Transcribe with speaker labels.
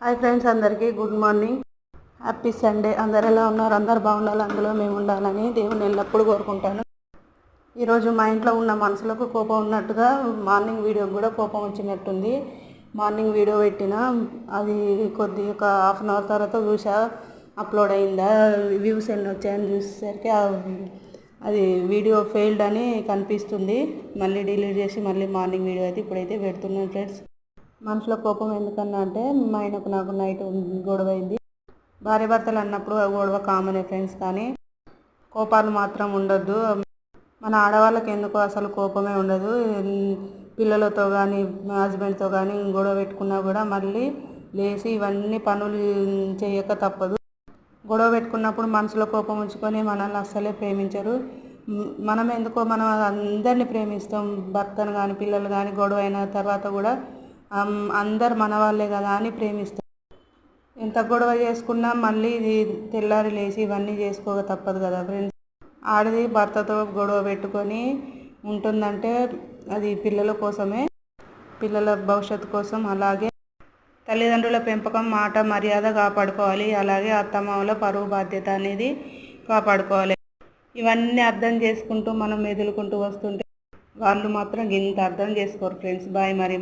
Speaker 1: Hi friends, అందరికీ good morning. Happy Sunday. అందరు ఎలా ఉన్నారు? అందరు బాగుండాలి, అందులో మేము ఉండాలని దేవుని ఎల్లప్పుడూ కోరుకుంటాను. ఈరోజు మా ఇంట్లో ఉన్న మనుషులకు కోపం ఉన్నట్టుగా మార్నింగ్ వీడియో కూడా కోపం వచ్చినట్టుంది. మార్నింగ్ వీడియో పెట్టిన అది ఒక హాఫ్ అన్ అవర్ తర్వాత చూసా అప్లోడ్ అయిందా, వ్యూస్ ఎన్ని వచ్చాయని చూసేసరికి అది వీడియో ఫెయిల్డ్ అని కనిపిస్తుంది. మళ్ళీ డిలీట్ చేసి మళ్ళీ మార్నింగ్ వీడియో అయితే ఇప్పుడైతే పెడుతున్నాను ఫ్రెండ్స్. మనసులో కోపం ఎందుకన్నా అంటే, మా ఆయనకు నాకు నైట్ గొడవ అయింది. భార్య భర్తలు అన్నప్పుడు గొడవ కామనే ఫ్రెండ్స్, కానీ కోపాలు మాత్రం ఉండొద్దు. మన ఆడవాళ్ళకి ఎందుకో అసలు కోపమే ఉండదు. పిల్లలతో కానీ హస్బెండ్తో కానీ గొడవ పెట్టుకున్నా కూడా మళ్ళీ లేచి ఇవన్నీ పనులు చేయక తప్పదు. గొడవ పెట్టుకున్నప్పుడు మనసులో కోపం ఉంచుకొని మనల్ని అస్సలే ప్రేమించరు. మనం ఎందుకో మనం అందరినీ ప్రేమిస్తాం. భర్తను కానీ పిల్లలు కానీ గొడవ అయిన తర్వాత కూడా అందరు మన వాళ్ళే కదా అని ప్రేమిస్తాం. ఎంత గొడవ చేసుకున్నా మళ్ళీ ఇది తెల్లారి లేచి ఇవన్నీ చేసుకోక తప్పదు కదా ఫ్రెండ్స్. ఆడది భర్తతో గొడవ పెట్టుకొని ఉంటుందంటే అది పిల్లల కోసమే, పిల్లల భవిష్యత్తు కోసం. అలాగే తల్లిదండ్రుల పెంపకం, మాట, మర్యాద కాపాడుకోవాలి. అలాగే అత్తమామల పరువు బాధ్యత అనేది కాపాడుకోవాలి. ఇవన్నీ అర్థం చేసుకుంటూ మనం మెదులుకుంటూ వస్తుంటే వాళ్ళు మాత్రం ఇంత అర్థం చేసుకోరు ఫ్రెండ్స్. బాయ్ మరి.